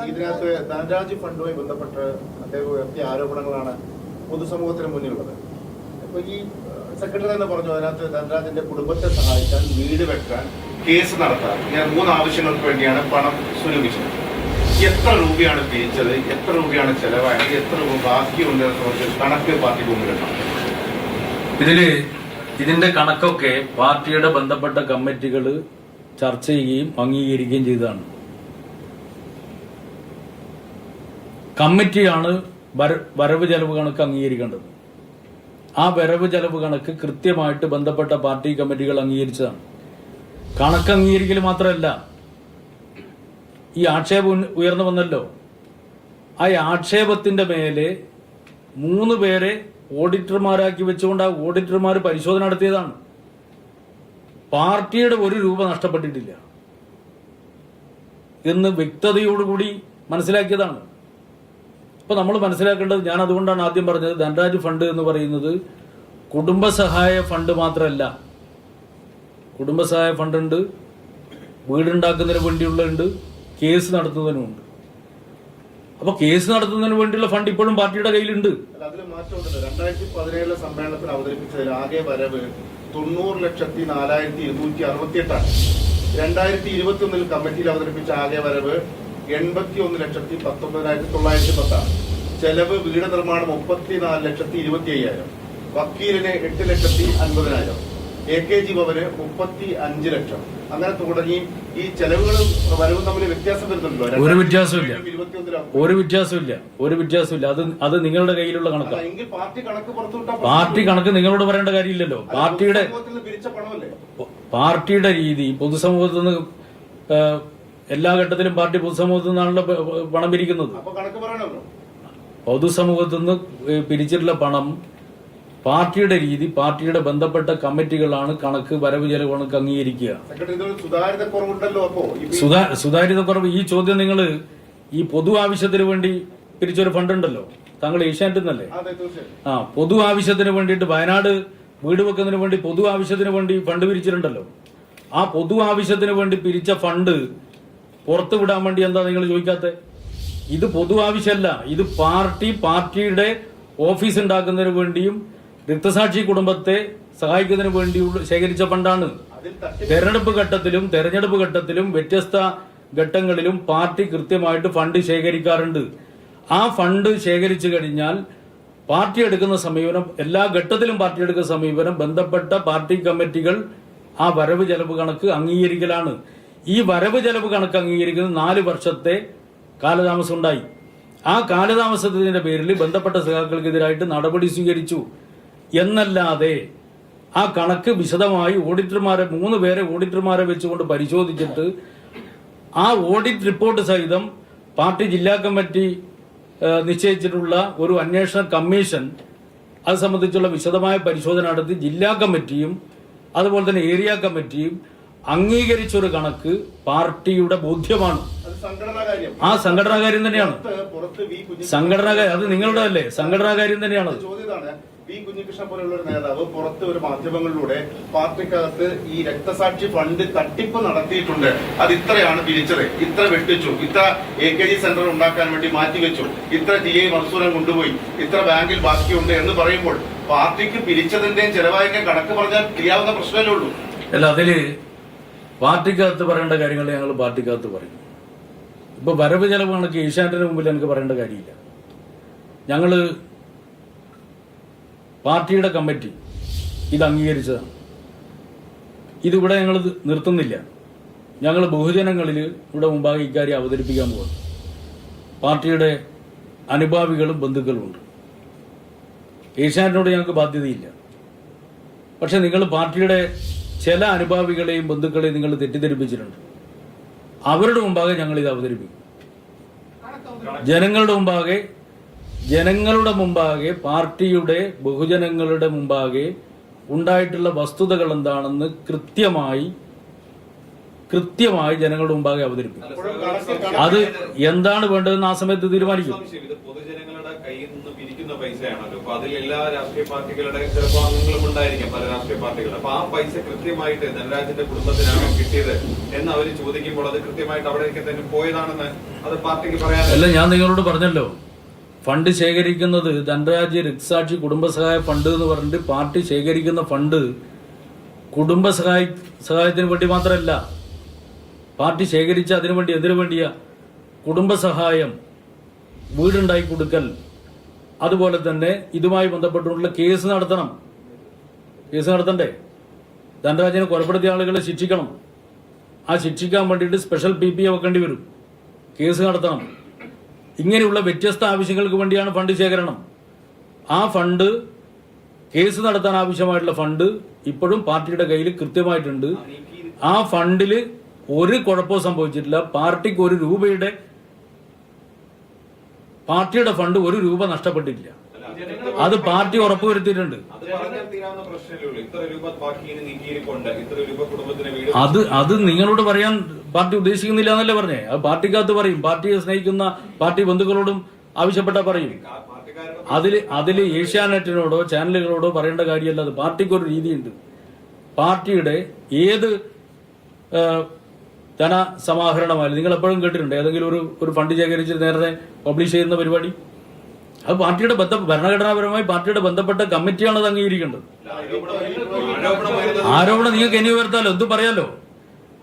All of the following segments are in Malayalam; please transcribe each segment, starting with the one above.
ഇതിനകത്ത് ധനരാജ് ഫണ്ടുമായി ബന്ധപ്പെട്ട് അദ്ദേഹം ഉയർത്തിയ ആരോപണങ്ങളാണ് പൊതുസമൂഹത്തിന് മുന്നിലുള്ളത്. അപ്പൊ ഈ സെക്രട്ടറി തന്നെ പറഞ്ഞു, അതിനകത്ത് ധനരാജിന്റെ കുടുംബത്തെ സഹായിക്കാൻ, വീട് വെക്കാൻ, കേസ് നടത്താൻ, ഇങ്ങനെ 3 ആവശ്യങ്ങൾക്ക് വേണ്ടിയാണ് പണം സ്വരൂപിച്ചത്. എത്ര രൂപയാണ് പിരിച്ചത്, എത്ര രൂപയാണ് ചെലവായത്, എത്ര രൂപ ബാക്കിയുണ്ട് കണക്ക് പാർട്ടിക്ക് മുന്നിലുണ്ടാവും. ഇതിന്റെ കണക്കൊക്കെ പാർട്ടിയുടെ ബന്ധപ്പെട്ട കമ്മിറ്റികൾ ചർച്ച ചെയ്യുകയും അംഗീകരിക്കുകയും ചെയ്തതാണ്. കമ്മിറ്റിയാണ് വരവ് ചെലവ് കണക്ക് അംഗീകരിക്കേണ്ടത്. ആ വരവ് ചെലവ് കണക്ക് കൃത്യമായിട്ട് ബന്ധപ്പെട്ട പാർട്ടി കമ്മിറ്റികൾ അംഗീകരിച്ചതാണ്. കണക്ക് അംഗീകരിക്കൽ മാത്രമല്ല, ഈ ആക്ഷേപം ഉയർന്നു വന്നല്ലോ, ആ ആക്ഷേപത്തിന്റെ മേലെ 3 പേരെ ഓഡിറ്റർമാരാക്കി വെച്ചുകൊണ്ട് ആ ഓഡിറ്റർമാർ പരിശോധന നടത്തിയതാണ്. പാർട്ടിയുടെ 1 രൂപ നഷ്ടപ്പെട്ടിട്ടില്ല എന്ന് വ്യക്തതയോടുകൂടി മനസ്സിലാക്കിയതാണ്. ഇപ്പൊ നമ്മൾ മനസ്സിലാക്കേണ്ടത്, ഞാൻ അതുകൊണ്ടാണ് ആദ്യം പറഞ്ഞത്, ധനരാജ് ഫണ്ട് എന്ന് പറയുന്നത് കുടുംബസഹായ ഫണ്ട് മാത്രമല്ല. കുടുംബസഹായ ഫണ്ട് ഉണ്ട്, വീടുണ്ടാക്കുന്നതിന് വേണ്ടിയുള്ളുണ്ട്, കേസ് നടത്തുന്നതിനുമുണ്ട്. അപ്പൊ കേസ് നടത്തുന്നതിന് വേണ്ടിയുള്ള ഫണ്ട് ഇപ്പോഴും പാർട്ടിയുടെ കയ്യിലുണ്ട്. അതിൽ മാറ്റമുണ്ട്. 2017 സമ്മേളനത്തിൽ അവതരിപ്പിച്ചതിൽ ആകെ വരവ് 90,04,268 2021 കമ്മിറ്റിയിൽ അവതരിപ്പിച്ച ആകെ വരവ് 81,19,910. ചെലവ് വീട് നിർമ്മാണം 34,25,000, വക്കീലിന് 8,50,000, AKG ഭവന് 35 ലക്ഷം. അങ്ങനെ തുടങ്ങി ഈ ചെലവുകളും വരവും തമ്മിൽ വ്യത്യാസം വരുന്നുണ്ടല്ലോ. ഒരു വ്യത്യാസമില്ല. അത് നിങ്ങളുടെ കയ്യിലുള്ള കണക്കാണ്. പാർട്ടി കണക്ക് നിങ്ങളോട് പറയേണ്ട കാര്യമില്ലല്ലോ. പാർട്ടിയുടെ രീതി പൊതുസമൂഹത്തിൽ നിന്ന് എല്ലാ ഘട്ടത്തിലും പാർട്ടി പൊതുസമൂഹത്തിൽ നിന്നാണല്ലോ പണം പിരിക്കുന്നത്. പൊതുസമൂഹത്തിൽ നിന്ന് പിരിച്ചിട്ടുള്ള പണം പാർട്ടിയുടെ രീതി, പാർട്ടിയുടെ ബന്ധപ്പെട്ട കമ്മിറ്റികളാണ് കണക്ക് വരവ് ചെലവ് കണക്ക് അംഗീകരിക്കുക. സുതാര്യതക്കുറവ്, ഈ ചോദ്യം നിങ്ങൾ ഈ പൊതു ആവശ്യത്തിന് വേണ്ടി പിരിച്ചൊരു ഫണ്ട് ഉണ്ടല്ലോ, താങ്കൾ ഏഷ്യാനെറ്റിൽ നിന്നല്ലേ? പൊതു ആവശ്യത്തിന് വേണ്ടിയിട്ട് വയനാട് വീട് വെക്കുന്നതിന് വേണ്ടി പൊതു ആവശ്യത്തിന് വേണ്ടി ഫണ്ട് പിരിച്ചിട്ടുണ്ടല്ലോ. ആ പൊതു ആവശ്യത്തിന് വേണ്ടി പിരിച്ച ഫണ്ട് പുറത്തു വിടാൻ വേണ്ടി എന്താ നിങ്ങൾ ചോദിക്കാത്തെ? ഇത് പൊതു ആവശ്യമല്ല, ഇത് പാർട്ടിയുടെ ഓഫീസ് ഉണ്ടാക്കുന്നതിന് വേണ്ടിയും രക്തസാക്ഷി കുടുംബത്തെ സഹായിക്കുന്നതിന് വേണ്ടിയുള്ള ശേഖരിച്ച ഫണ്ടാണ്. തെരഞ്ഞെടുപ്പ് ഘട്ടത്തിലും വ്യത്യസ്ത ഘട്ടങ്ങളിലും പാർട്ടി കൃത്യമായിട്ട് ഫണ്ട് ശേഖരിക്കാറുണ്ട്. ആ ഫണ്ട് ശേഖരിച്ചു കഴിഞ്ഞാൽ പാർട്ടി എടുക്കുന്ന സമീപനം, എല്ലാ ഘട്ടത്തിലും പാർട്ടി എടുക്കുന്ന സമീപനം ബന്ധപ്പെട്ട പാർട്ടി കമ്മിറ്റികൾ ആ വരവ് ചെലവ് കണക്ക് അംഗീകരിക്കലാണ്. ഈ വരവ് ചെലവ് കണക്ക് അംഗീകരിക്കുന്ന 4 വർഷത്തെ കാലതാമസം ഉണ്ടായി. ആ കാലതാമസത്തിന്റെ പേരിൽ ബന്ധപ്പെട്ട സഖാക്കൾക്കെതിരായിട്ട് നടപടി സ്വീകരിച്ചു എന്നല്ലാതെ ആ കണക്ക് വിശദമായി 3 പേരെ ഓഡിറ്റർമാരെ വെച്ചുകൊണ്ട് പരിശോധിച്ചിട്ട് ആ ഓഡിറ്റ് റിപ്പോർട്ട് സഹിതം പാർട്ടി ജില്ലാ കമ്മിറ്റി നിശ്ചയിച്ചിട്ടുള്ള ഒരു അന്വേഷണ കമ്മീഷൻ അത് സംബന്ധിച്ചുള്ള വിശദമായ പരിശോധന നടത്തി ജില്ലാ കമ്മിറ്റിയും അതുപോലെ തന്നെ ഏരിയ കമ്മിറ്റിയും അംഗീകരിച്ചൊരു കണക്ക് പാർട്ടിയുടെ ബോധ്യമാണ്. ആ സംഘടനാ കാര്യം തന്നെയാണ്. അത് നിങ്ങളുടെ അല്ലേ? സംഘടനാ കാര്യം തന്നെയാണ്. പി കുഞ്ഞികൃഷ്ണൻ പോലുള്ള ഒരു നേതാവ് പുറത്ത് ഒരു മാധ്യമങ്ങളിലൂടെ പാർട്ടിക്കകത്ത് ഈ രക്തസാക്ഷി ഫണ്ട് തട്ടിപ്പ് നടത്തിയിട്ടുണ്ട്, അത് ഇത്രയാണ് പിരിച്ചത്, ഇത്ര വെട്ടിച്ചു, ഇത്ര AKG സെന്റർ ഉണ്ടാക്കാൻ വേണ്ടി മാറ്റിവെച്ചു, ഇത്ര TI മൻസൂരം കൊണ്ടുപോയി, ഇത്ര ബാങ്കിൽ ബാക്കിയുണ്ട് എന്ന് പറയുമ്പോൾ പാർട്ടിക്ക് പിരിച്ചതിന്റെയും ചെലവായതിന്റെയും കണക്ക് പറഞ്ഞാൽ ചെയ്യാവുന്ന പ്രശ്നമല്ലേ ഉള്ളൂ. അല്ല, അതില് പാർട്ടിക്കകത്ത് പറയേണ്ട കാര്യങ്ങൾ ഞങ്ങൾ പാർട്ടിക്കകത്ത് പറയും. ഇപ്പൊ വരവ് ചെലവ് കണക്ക് ഏഷ്യാനെറ്റിന് മുമ്പിൽ എനിക്ക് പറയേണ്ട കാര്യമില്ല. ഞങ്ങള് പാർട്ടിയുടെ കമ്മിറ്റി ഇത് അംഗീകരിച്ചതാണ്. ഇതിവിടെ ഞങ്ങൾ നിർത്തുന്നില്ല. ഞങ്ങൾ ബഹുജനങ്ങളിൽ ഇവിടെ മുമ്പാകെ ഇക്കാര്യം അവതരിപ്പിക്കാൻ പോകുന്നു. പാർട്ടിയുടെ അനുഭാവികളും ബന്ധുക്കളും ഉണ്ട്. ഏഷ്യാനെറ്റിനോട് ഞങ്ങൾക്ക് ബാധ്യതയില്ല. പക്ഷെ നിങ്ങൾ പാർട്ടിയുടെ ചില അനുഭാവികളെയും ബന്ധുക്കളെയും നിങ്ങൾ തെറ്റിദ്ധരിപ്പിച്ചിട്ടുണ്ട്. അവരുടെ മുമ്പാകെ ഞങ്ങൾ ഇത് അവതരിപ്പിക്കും. ജനങ്ങളുടെ മുമ്പാകെ പാർട്ടിയുടെ ബഹുജനങ്ങളുടെ മുമ്പാകെ ഉണ്ടായിട്ടുള്ള വസ്തുതകൾ എന്താണെന്ന് കൃത്യമായി ജനങ്ങളുടെ മുമ്പാകെ അവതരിപ്പിക്കും. അത് എന്താണ് വേണ്ടതെന്ന് ആ സമയത്ത് തീരുമാനിക്കും. പൊതുജനങ്ങളുടെ കയ്യിൽ നിന്ന് പിരിക്കുന്ന പൈസയാണല്ലോ. അപ്പൊ അതിൽ എല്ലാ രാഷ്ട്രീയ പാർട്ടികളുടെ ചിലപ്പോൾ അംഗങ്ങളും ഉണ്ടായിരിക്കും, പല രാഷ്ട്രീയ പാർട്ടികളുടെ. അപ്പൊ ആ പൈസ കൃത്യമായിട്ട് ധനരാജിന്റെ കുടുംബത്തിനാണോ കിട്ടിയത് എന്ന് അവർ ചോദിക്കുമ്പോൾ അത് കൃത്യമായിട്ട് അവിടേക്ക് തന്നെ പോയതാണെന്ന് അത് പാർട്ടിക്ക് പറയാൻ അല്ല, ഞാൻ നിങ്ങളോട് പറഞ്ഞല്ലോ, ഫണ്ട് ശേഖരിക്കുന്നത് ധനരാജ് രക്തസാക്ഷി കുടുംബസഹായ ഫണ്ട് എന്ന് പറഞ്ഞിട്ട് പാർട്ടി ശേഖരിക്കുന്ന ഫണ്ട് സഹായത്തിന് വേണ്ടി മാത്രമല്ല. പാർട്ടി ശേഖരിച്ച അതിനു വേണ്ടി എന്തിനു വേണ്ടിയാ? കുടുംബസഹായം, വീടുണ്ടാക്കി കൊടുക്കൽ, അതുപോലെ തന്നെ ഇതുമായി ബന്ധപ്പെട്ടുള്ള കേസ് നടത്തണം. കേസ് നടത്തണ്ടേ? ധനരാജിനെ കൊലപ്പെടുത്തിയ ആളുകളെ ശിക്ഷിക്കണം. ആ ശിക്ഷിക്കാൻ വേണ്ടിയിട്ട് സ്പെഷ്യൽ PPA വെക്കേണ്ടി വരും. കേസ് നടത്തണം. ഇങ്ങനെയുള്ള വ്യത്യസ്ത ആവശ്യങ്ങൾക്ക് വേണ്ടിയാണ് ഫണ്ട് ശേഖരണം. ആ ഫണ്ട്, കേസ് നടത്താൻ ആവശ്യമായിട്ടുള്ള ഫണ്ട് ഇപ്പോഴും പാർട്ടിയുടെ കയ്യിൽ കൃത്യമായിട്ടുണ്ട്. ആ ഫണ്ടിൽ ഒരു കുഴപ്പവും സംഭവിച്ചിട്ടില്ല. പാർട്ടിക്ക് പാർട്ടിയുടെ ഫണ്ട് ഒരു രൂപ നഷ്ടപ്പെട്ടിട്ടില്ല. അത് പാർട്ടി ഉറപ്പുവരുത്തിയിട്ടുണ്ട്. അത് നിങ്ങളോട് പറയാൻ പാർട്ടി ഉദ്ദേശിക്കുന്നില്ല എന്നല്ലേ പറഞ്ഞേ? അത് പാർട്ടിക്കകത്ത് പറയും. പാർട്ടിയെ സ്നേഹിക്കുന്ന പാർട്ടി ബന്ധുക്കളോടും ആവശ്യപ്പെട്ടാ പറയും. അതില് ഏഷ്യാനെറ്റിനോടോ ചാനലുകളോടോ പറയേണ്ട കാര്യമല്ല. അത് പാർട്ടിക്കൊരു രീതിയുണ്ട്. പാർട്ടിയുടെ ഏത് ധനസമാഹരണമായാലും നിങ്ങൾ എപ്പോഴും കേട്ടിട്ടുണ്ട് ഏതെങ്കിലും ഒരു ഫണ്ട് ശേഖരിച്ച് നേരത്തെ പബ്ലിഷ് ചെയ്യുന്ന പരിപാടി? അത് പാർട്ടിയുടെ ഭരണഘടനാപരമായി പാർട്ടിയുടെ ബന്ധപ്പെട്ട കമ്മിറ്റിയാണ് അത് അംഗീകരിക്കേണ്ടത്. ആരോപണം നിങ്ങൾക്ക് ഇനി ഉയർത്താലോ, എന്തും പറയാലോ.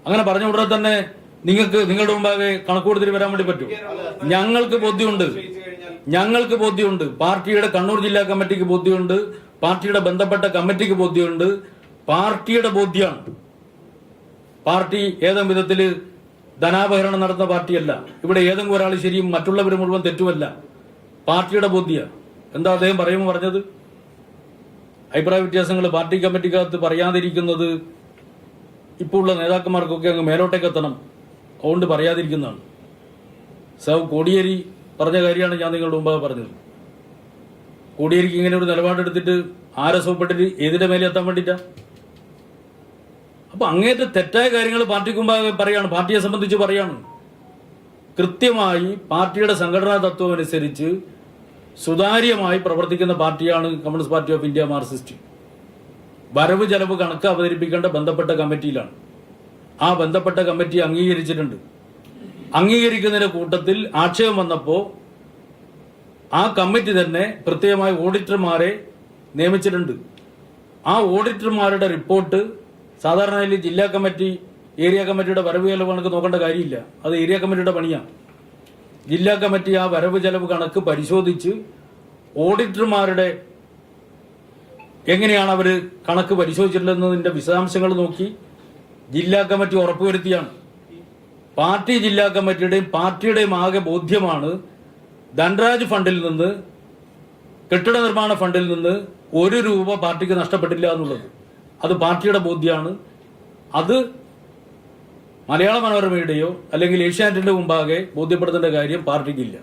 അങ്ങനെ പറഞ്ഞ ഉടനെ തന്നെ നിങ്ങളുടെ മുമ്പാകെ കണക്ക് കൊടുത്തിട്ട് വരാൻ വേണ്ടി പറ്റും? ഞങ്ങൾക്ക് ബോധ്യമുണ്ട്. പാർട്ടിയുടെ കണ്ണൂർ ജില്ലാ കമ്മിറ്റിക്ക് ബോധ്യമുണ്ട്. പാർട്ടിയുടെ ബന്ധപ്പെട്ട കമ്മിറ്റിക്ക് ബോധ്യമുണ്ട്. പാർട്ടിയുടെ ബോധ്യമാണ്. പാർട്ടി ഏതെങ്കിലും വിധത്തില് ധനാപഹരണം നടത്തുന്ന പാർട്ടിയല്ല. ഇവിടെ ഏതെങ്കിലും ഒരാൾ ശരിയും മറ്റുള്ളവർ മുഴുവൻ തെറ്റുമല്ല. പാർട്ടിയുടെ ബോധ്യ. എന്താ അദ്ദേഹം പറയുമ്പോൾ പറഞ്ഞത്? അഭിപ്രായ വ്യത്യാസങ്ങൾ പാർട്ടി കമ്മിറ്റിക്കകത്ത് പറയാതിരിക്കുന്നത് ഇപ്പോൾ ഉള്ള നേതാക്കന്മാർക്കൊക്കെ അങ്ങ് മേലോട്ടേക്ക് എത്തണം, അതുകൊണ്ട് പറയാതിരിക്കുന്നതാണ്. കോടിയേരി പറഞ്ഞ കാര്യമാണ് ഞാൻ നിങ്ങളുടെ മുമ്പാകെ പറഞ്ഞത്. കോടിയേരിക്ക് ഇങ്ങനെ ഒരു നിലപാടെടുത്തിട്ട് ആരെ സോപ്പെട്ടിട്ട് ഏതിന്റെ മേലെ എത്താൻ വേണ്ടിയിട്ടാ? അപ്പൊ അങ്ങേറ്റ തെറ്റായ കാര്യങ്ങൾ പാർട്ടിക്ക് മുമ്പാകെ പറയാണ്, പാർട്ടിയെ സംബന്ധിച്ച് പറയാണ്. കൃത്യമായി പാർട്ടിയുടെ സംഘടനാ തത്വം അനുസരിച്ച് സുതാര്യമായി പ്രവർത്തിക്കുന്ന പാർട്ടിയാണ് communist party of India Marxist. വരവ് ചെലവ് കണക്ക് അവതരിപ്പിക്കേണ്ട ബന്ധപ്പെട്ട കമ്മിറ്റിയിലാണ്. ആ ബന്ധപ്പെട്ട കമ്മിറ്റി അംഗീകരിച്ചിട്ടുണ്ട്. അംഗീകരിക്കുന്നതിന്റെ കൂട്ടത്തിൽ ആക്ഷേപം വന്നപ്പോൾ ആ കമ്മിറ്റി തന്നെ പ്രത്യേകമായി ഓഡിറ്റർമാരെ നിയമിച്ചിട്ടുണ്ട്. ആ ഓഡിറ്റർമാരുടെ റിപ്പോർട്ട് സാധാരണ ജില്ലാ കമ്മിറ്റി, ഏരിയ കമ്മിറ്റിയുടെ വരവ് ചെലവ് കണക്ക് നോക്കേണ്ട കാര്യമില്ല. അത് ഏരിയ കമ്മിറ്റിയുടെ പണിയാണ്. ജില്ലാ കമ്മിറ്റി ആ വരവ് ചെലവ് കണക്ക് പരിശോധിച്ച് ഓഡിറ്റർമാരുടെ എങ്ങനെയാണ് അവര് കണക്ക് പരിശോധിച്ചിട്ടുള്ളതിന്റെ വിശദാംശങ്ങൾ നോക്കി ജില്ലാ കമ്മിറ്റി ഉറപ്പുവരുത്തിയാണ്. പാർട്ടി ജില്ലാ കമ്മിറ്റിയുടെയും പാർട്ടിയുടെയും ആകെ ബോധ്യമാണ് ധനരാജ് ഫണ്ടിൽ നിന്ന്, കെട്ടിട നിർമ്മാണ ഫണ്ടിൽ നിന്ന് ഒരു രൂപ പാർട്ടിക്ക് നഷ്ടപ്പെട്ടില്ല എന്നുള്ളത്. അത് പാർട്ടിയുടെ ബോധ്യമാണ്. അത് മലയാള മനോരമയുടെയോ അല്ലെങ്കിൽ ഏഷ്യാനെറ്റിന്റെ മുമ്പാകെ ബോധ്യപ്പെടുത്തേണ്ട കാര്യം പാർട്ടിക്കില്ല.